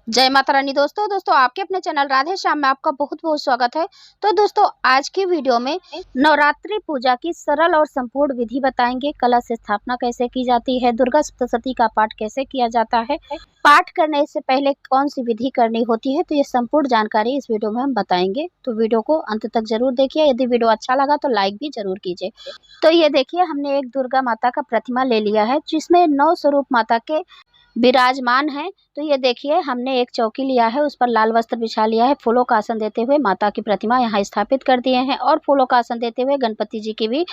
जय माता रानी। दोस्तों आपके अपने चैनल राधे श्याम में आपका बहुत बहुत स्वागत है। तो दोस्तों आज की वीडियो में नवरात्रि पूजा की सरल और संपूर्ण विधि बताएंगे। कलश स्थापना कैसे की जाती है, दुर्गा सप्तशती का पाठ कैसे किया जाता है, पाठ करने से पहले कौन सी विधि करनी होती है, तो ये संपूर्ण जानकारी इस वीडियो में हम बताएंगे। तो वीडियो को अंत तक जरूर देखिए। यदि वीडियो अच्छा लगा तो लाइक भी जरूर कीजिए। तो ये देखिए, हमने एक दुर्गा माता का प्रतिमा ले लिया है जिसमें 9 स्वरूप माता के विराजमान है। तो ये देखिए, हमने एक चौकी लिया है, उस पर लाल वस्त्र बिछा लिया है, फूलों का आसन देते हुए माता की प्रतिमा यहाँ स्थापित कर दिए हैं और फूलों का आसन देते हुए गणपति जी की भी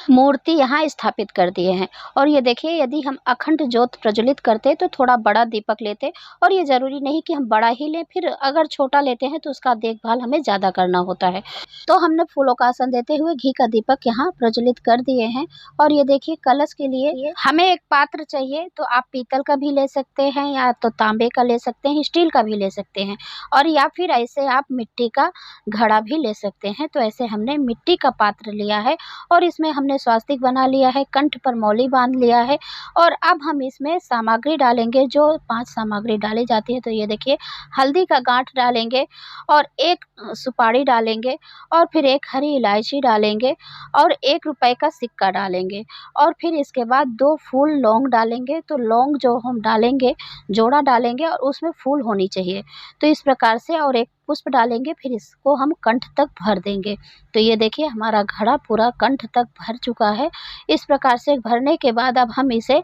मूर्ति यहाँ स्थापित कर दिए हैं। और ये देखिए, यदि हम अखंड ज्योत प्रज्वलित करते तो थोड़ा बड़ा दीपक लेते, और ये जरूरी नहीं कि हम बड़ा ही लें, फिर अगर छोटा लेते हैं तो उसका देखभाल हमें ज्यादा करना होता है। तो हमने फूलों का आसन देते हुए घी का दीपक यहाँ प्रज्वलित कर दिए हैं। और ये देखिए, कलश के लिए हमें एक पात्र चाहिए, तो आप पीतल का भी ले सकते हैं या तो तांबे का ले सकते हैं, स्टील का भी ले सकते हैं, और या फिर ऐसे आप मिट्टी का घड़ा भी ले सकते हैं। तो ऐसे हमने मिट्टी का पात्र लिया है और इसमें हमने स्वास्तिक बना लिया है, कंठ पर मौली बांध लिया है। और अब हम इसमें सामग्री डालेंगे, जो 5 सामग्री डाली जाती है। तो ये देखिए, हल्दी का गांठ डालेंगे और एक सुपारी डालेंगे और फिर एक हरी इलायची डालेंगे और 1 रुपए का सिक्का डालेंगे और फिर इसके बाद 2 फूल लौंग डालेंगे। तो लौंग जो हम डालेंगे, जोड़ा डालेंगे और उसमें फूल होनी चाहिए। तो इस प्रकार से, और एक पुष्प डालेंगे, फिर इसको हम कंठ तक भर देंगे। तो ये देखिए, हमारा घड़ा पूरा कंठ तक भर चुका है। इस प्रकार से भरने के बाद अब हम इसे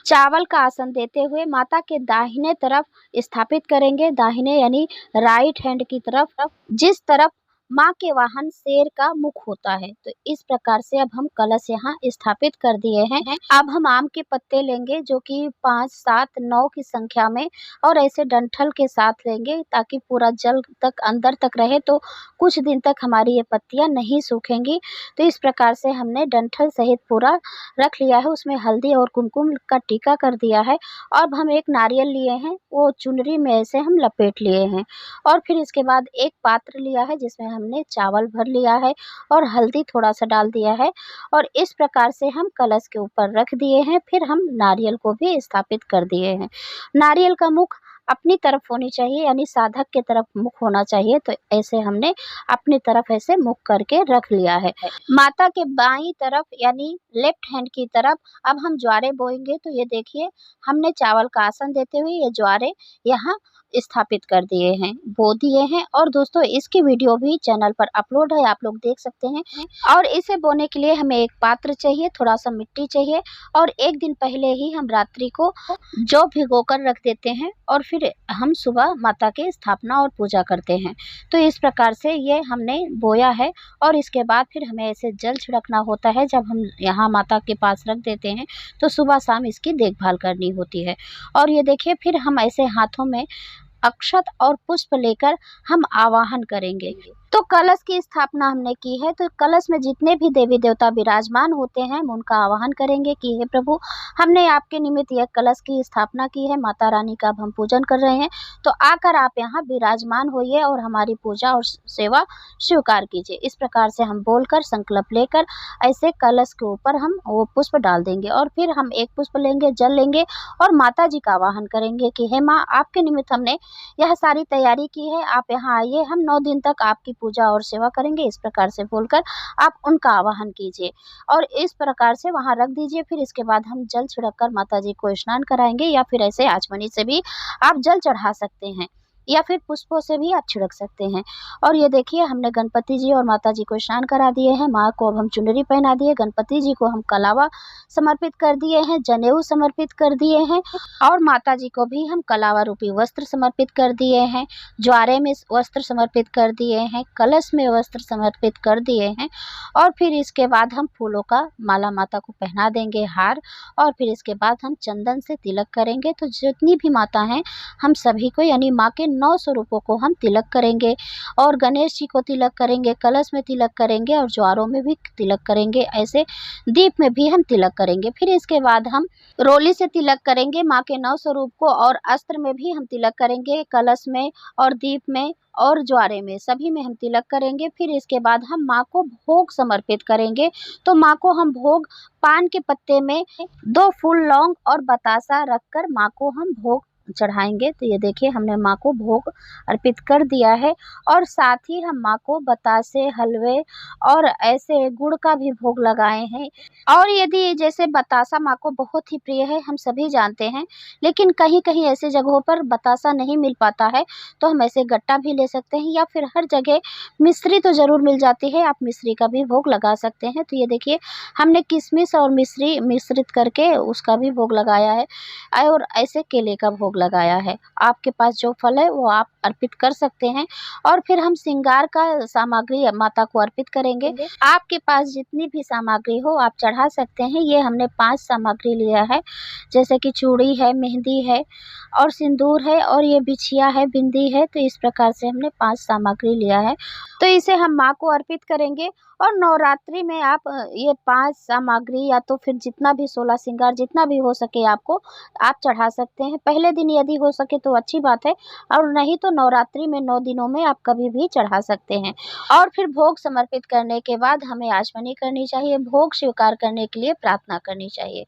चावल का आसन देते हुए माता के दाहिने तरफ स्थापित करेंगे। दाहिने यानी राइट हैंड की तरफ, जिस तरफ माँ के वाहन शेर का मुख होता है। तो इस प्रकार से अब हम कलश यहाँ स्थापित कर दिए हैं। अब हम आम के पत्ते लेंगे, जो कि 5, 7, 9 की संख्या में, और ऐसे डंठल के साथ लेंगे ताकि पूरा जल तक अंदर तक रहे, तो कुछ दिन तक हमारी ये पत्तियां नहीं सूखेंगी। तो इस प्रकार से हमने डंठल सहित पूरा रख लिया है, उसमें हल्दी और कुमकुम का टीका कर दिया है। अब हम एक नारियल लिए हैं, वो चुनरी में ऐसे हम लपेट लिए हैं, और फिर इसके बाद एक पात्र लिया है जिसमें हमने चावल भर लिया है और हल्दी थोड़ा सा डाल दिया है, और इस प्रकार से हम कलश के ऊपर रख दिए हैं। फिर हम नारियल को भी स्थापित कर दिए हैं। नारियल का मुख अपनी तरफ होनी चाहिए, यानी साधक के तरफ मुख होना चाहिए। तो ऐसे हमने अपनी तरफ ऐसे मुख करके रख लिया है। माता के बाईं तरफ यानी लेफ्ट हैंड की तरफ अब हम ज्वारे बोएंगे। तो ये देखिए, हमने चावल का आसन देते हुए ये ज्वारे यहाँ स्थापित कर दिए हैं, बो दिए हैं। और दोस्तों, इसकी वीडियो भी चैनल पर अपलोड है, आप लोग देख सकते हैं। और इसे बोने के लिए हमें एक पात्र चाहिए, थोड़ा सा मिट्टी चाहिए, और एक दिन पहले ही हम रात्रि को जौ भिगो कर रख देते हैं और फिर हम सुबह माता की स्थापना और पूजा करते हैं। तो इस प्रकार से ये हमने बोया है, और इसके बाद फिर हमें ऐसे जल छिड़कना होता है। जब हम यहाँ माता के पास रख देते हैं तो सुबह शाम इसकी देखभाल करनी होती है। और ये देखिए, फिर हम ऐसे हाथों में अक्षत और पुष्प लेकर हम आवाहन करेंगे। तो कलश की स्थापना हमने की है, तो कलश में जितने भी देवी देवता विराजमान होते हैं, हम उनका आवाहन करेंगे कि हे प्रभु, हमने आपके निमित्त यह कलश की स्थापना की है, माता रानी का अब हम पूजन कर रहे हैं, तो आकर आप यहाँ विराजमान होइए और हमारी पूजा और सेवा स्वीकार कीजिए। इस प्रकार से हम बोलकर, संकल्प लेकर ऐसे कलश के ऊपर हम वो पुष्प डाल देंगे, और फिर हम एक पुष्प लेंगे, जल लेंगे और माता जी का आवाहन करेंगे कि हे माँ, आपके निमित्त हमने यह सारी तैयारी की है, आप यहाँ आइए, हम 9 दिन तक आपकी पूजा और सेवा करेंगे। इस प्रकार से बोलकर आप उनका आवाहन कीजिए और इस प्रकार से वहां रख दीजिए। फिर इसके बाद हम जल छिड़क कर माता जी को स्नान कराएंगे, या फिर ऐसे आचमनी से भी आप जल चढ़ा सकते हैं, या फिर पुष्पों से भी आप छिड़क सकते हैं। और ये देखिए, हमने गणपति जी और माता जी को स्नान करा दिए हैं, माँ को अब हम चुनरी पहना दिए, गणपति जी को हम कलावा समर्पित कर दिए हैं, जनेऊ समर्पित कर दिए हैं, और माता जी को भी हम कलावा रूपी वस्त्र समर्पित कर दिए हैं, ज्वारे में वस्त्र समर्पित कर दिए हैं, कलश में वस्त्र समर्पित कर दिए हैं। और फिर इसके बाद हम फूलों का माला माता को पहना देंगे, हार, और फिर इसके बाद हम चंदन से तिलक करेंगे। तो जितनी भी माता हैं, हम सभी को, यानी माँ के 9 स्वरूपों को हम तिलक करेंगे, और गणेश जी को तिलक करेंगे, कलश में तिलक करेंगे, और ज्वारों में भी तिलक करेंगे, ऐसे दीप में भी हम तिलक करेंगे। फिर इसके बाद हम रोली से तिलक करेंगे माँ के 9 स्वरूप को, और अस्त्र में भी हम तिलक करेंगे, कलश में और दीप में और ज्वारे में, सभी में हम तिलक करेंगे। फिर इसके बाद हम माँ को भोग समर्पित करेंगे। तो माँ को हम भोग पान के पत्ते में 2 फूल लौंग और बतासा रखकर माँ को हम भोग चढ़ाएंगे। तो ये देखिए हमने माँ को भोग अर्पित कर दिया है और साथ ही हम माँ को बतासे, हलवे और ऐसे गुड़ का भी भोग लगाए हैं। और यदि जैसे बतासा माँ को बहुत ही प्रिय है, हम सभी जानते हैं, लेकिन कहीं कहीं ऐसे जगहों पर बतासा नहीं मिल पाता है, तो हम ऐसे गट्टा भी ले सकते हैं या फिर हर जगह मिश्री तो ज़रूर मिल जाती है, आप मिश्री का भी भोग लगा सकते हैं। तो ये देखिए हमने किशमिश और मिश्री मिश्रित करके उसका भी भोग लगाया है और ऐसे केले का भोग लगाया है। आपके पास जो फल है वो आप अर्पित कर सकते हैं। और फिर हम श्रृंगार का सामग्री माता को अर्पित करेंगे। आपके पास जितनी भी सामग्री हो आप चढ़ा सकते हैं। ये हमने 5 सामग्री लिया है, जैसे कि चूड़ी है, मेहंदी है और सिंदूर है और ये बिछिया है, बिंदी है। तो इस प्रकार से हमने 5 सामग्री लिया है। तो इसे हम माँ को अर्पित करेंगे। और नवरात्रि में आप ये 5 सामग्री या तो फिर जितना भी 16 श्रृंगार जितना भी हो सके आपको आप चढ़ा सकते हैं। पहले दिन यदि हो सके तो अच्छी बात है, और नहीं तो नवरात्रि में 9 दिनों में आप कभी भी चढ़ा सकते हैं। और फिर भोग समर्पित करने के बाद हमें आचमनी करनी चाहिए, भोग स्वीकार करने के लिए प्रार्थना करनी चाहिए।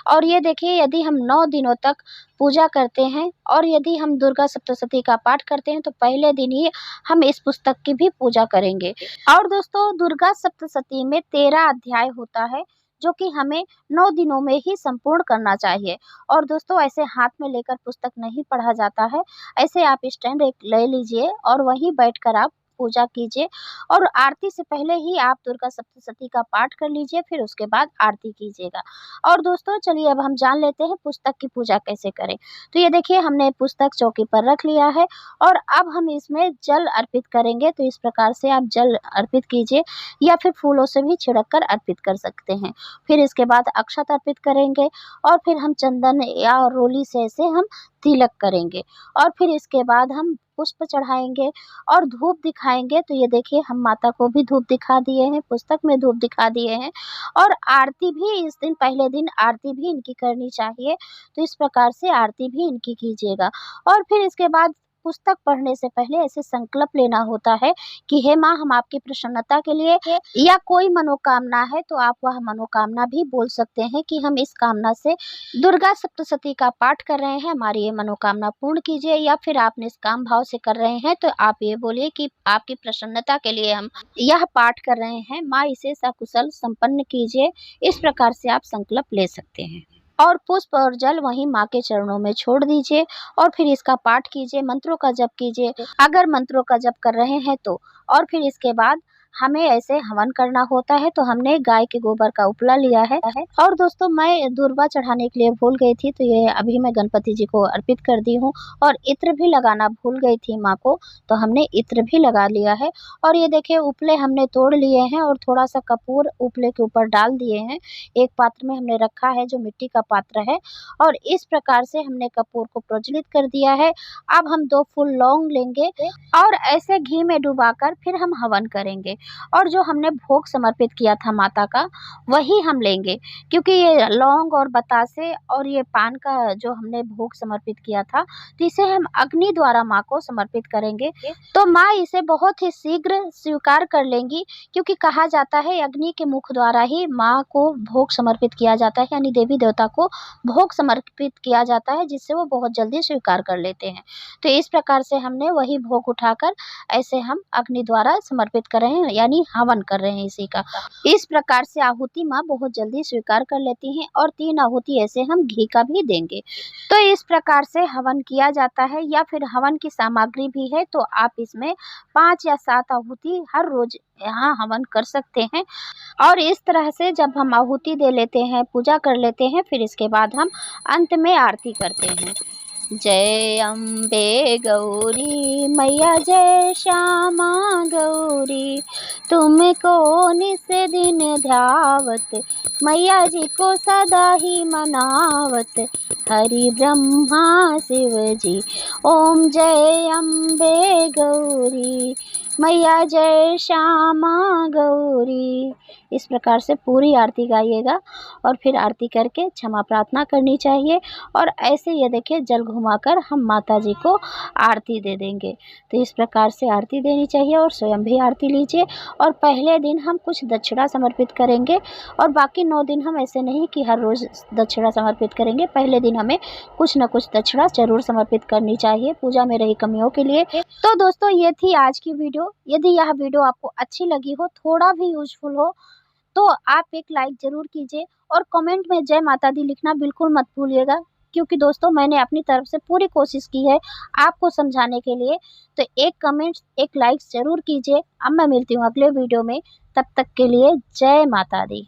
और ये देखिए यदि हम 9 दिनों तक पूजा करते हैं और यदि हम दुर्गा सप्तशती का पाठ करते हैं तो पहले दिन ही हम इस पुस्तक की भी पूजा करेंगे। और दोस्तों दुर्गा सप्तशती में 13 अध्याय होता है, जो कि हमें 9 दिनों में ही संपूर्ण करना चाहिए। और दोस्तों ऐसे हाथ में लेकर पुस्तक नहीं पढ़ा जाता है, ऐसे आप स्टैंड एक ले लीजिए और वहीं बैठकर आप पूजा कीजिए। और आरती से पहले ही आप दुर्गा सप्तशती का पाठ कर लीजिए, फिर उसके बाद आरती कीजिएगा। और दोस्तों चलिए अब हम जान लेते हैं पुस्तक की पूजा कैसे करें। तो ये देखिए हमने पुस्तक चौकी पर रख लिया है और अब हम इसमें जल अर्पित करेंगे। तो इस प्रकार से आप जल अर्पित कीजिए या फिर फूलों से भी छिड़क कर अर्पित कर सकते हैं। फिर इसके बाद अक्षत अर्पित करेंगे और फिर हम चंदन या रोली से ऐसे हम तिलक करेंगे। और फिर इसके बाद हम पुष्प चढ़ाएंगे और धूप दिखाएंगे। तो ये देखिए हम माता को भी धूप दिखा दिए हैं, पुस्तक में धूप दिखा दिए हैं और आरती भी इस दिन पहले दिन आरती भी इनकी करनी चाहिए। तो इस प्रकार से आरती भी इनकी कीजिएगा। और फिर इसके बाद पुस्तक पढ़ने से पहले ऐसे संकल्प लेना होता है कि हे माँ हम आपकी प्रसन्नता के लिए या कोई मनोकामना है तो आप वह मनोकामना भी बोल सकते हैं कि हम इस कामना से दुर्गा सप्तशती का पाठ कर रहे हैं, हमारी ये मनोकामना पूर्ण कीजिए। या फिर आप निष्काम भाव से कर रहे हैं तो आप ये बोलिए कि आपकी प्रसन्नता के लिए हम यह पाठ कर रहे हैं, माँ इसे सकुशल संपन्न कीजिए। इस प्रकार से आप संकल्प ले सकते हैं। और पुष्प और जल वहीं माँ के चरणों में छोड़ दीजिए और फिर इसका पाठ कीजिए, मंत्रों का जप कीजिए अगर मंत्रों का जप कर रहे हैं तो। और फिर इसके बाद हमें ऐसे हवन करना होता है। तो हमने गाय के गोबर का उपला लिया है। और दोस्तों मैं दूर्वा चढ़ाने के लिए भूल गई थी, तो ये अभी मैं गणपति जी को अर्पित कर दी हूँ। और इत्र भी लगाना भूल गई थी माँ को, तो हमने इत्र भी लगा लिया है। और ये देखिए उपले हमने तोड़ लिए हैं और थोड़ा सा कपूर उपले के ऊपर डाल दिए हैं। एक पात्र में हमने रखा है जो मिट्टी का पात्र है और इस प्रकार से हमने कपूर को प्रज्वलित कर दिया है। अब हम 2 फूल लौंग लेंगे और ऐसे घी में डुबाकर फिर हम हवन करेंगे। और जो हमने भोग समर्पित किया था माता का वही हम लेंगे, क्योंकि ये लौंग और बतासे और ये पान का जो हमने भोग समर्पित किया था तो इसे हम अग्नि द्वारा माँ को समर्पित करेंगे। तो माँ इसे बहुत ही शीघ्र स्वीकार कर लेंगी, क्योंकि कहा जाता है अग्नि के मुख द्वारा ही माँ को भोग समर्पित किया जाता है, यानी देवी देवता को भोग समर्पित किया जाता है, जिससे वो बहुत जल्दी स्वीकार कर लेते हैं। तो इस प्रकार से हमने वही भोग उठाकर ऐसे हम अग्नि द्वारा समर्पित कर रहे हैं, यानी हवन कर रहे हैं इसी का। इस प्रकार से आहुति माँ बहुत जल्दी स्वीकार कर लेती हैं और 3 आहुति ऐसे हम घी का भी देंगे। तो इस प्रकार से हवन किया जाता है। या फिर हवन की सामग्री भी है तो आप इसमें 5 या 7 आहुति हर रोज यहाँ हवन कर सकते हैं। और इस तरह से जब हम आहुति दे लेते हैं, पूजा कर लेते हैं, फिर इसके बाद हम अंत में आरती करते हैं। जय अम्बे गौरी मैया, जय श्यामा गौरी, तुमको निस दिन ध्यावत, मैया जी को सदा ही मनावत, हरि ब्रह्मा शिव जी। ओम जय अम्बे गौरी मैया जय श्यामा गौरी। इस प्रकार से पूरी आरती गाइएगा और फिर आरती करके क्षमा प्रार्थना करनी चाहिए। और ऐसे ये देखिए जल घुमाकर हम माता जी को आरती दे देंगे। तो इस प्रकार से आरती देनी चाहिए और स्वयं भी आरती लीजिए। और पहले दिन हम कुछ दक्षिणा समर्पित करेंगे और बाकी 9 दिन हम ऐसे नहीं कि हर रोज़ दक्षिणा समर्पित करेंगे। पहले दिन हमें कुछ न कुछ दक्षिणा जरूर समर्पित करनी चाहिए पूजा में रही कमियों के लिए। तो दोस्तों ये थी आज की वीडियो। यदि यह वीडियो आपको अच्छी लगी हो, थोड़ा भी यूजफुल हो, तो आप एक लाइक जरूर कीजिए और कमेंट में जय माता दी लिखना बिल्कुल मत भूलिएगा। क्योंकि दोस्तों मैंने अपनी तरफ से पूरी कोशिश की है आपको समझाने के लिए। तो एक कमेंट एक लाइक जरूर कीजिए। अब मैं मिलती हूँ अगले वीडियो में, तब तक के लिए जय माता दी।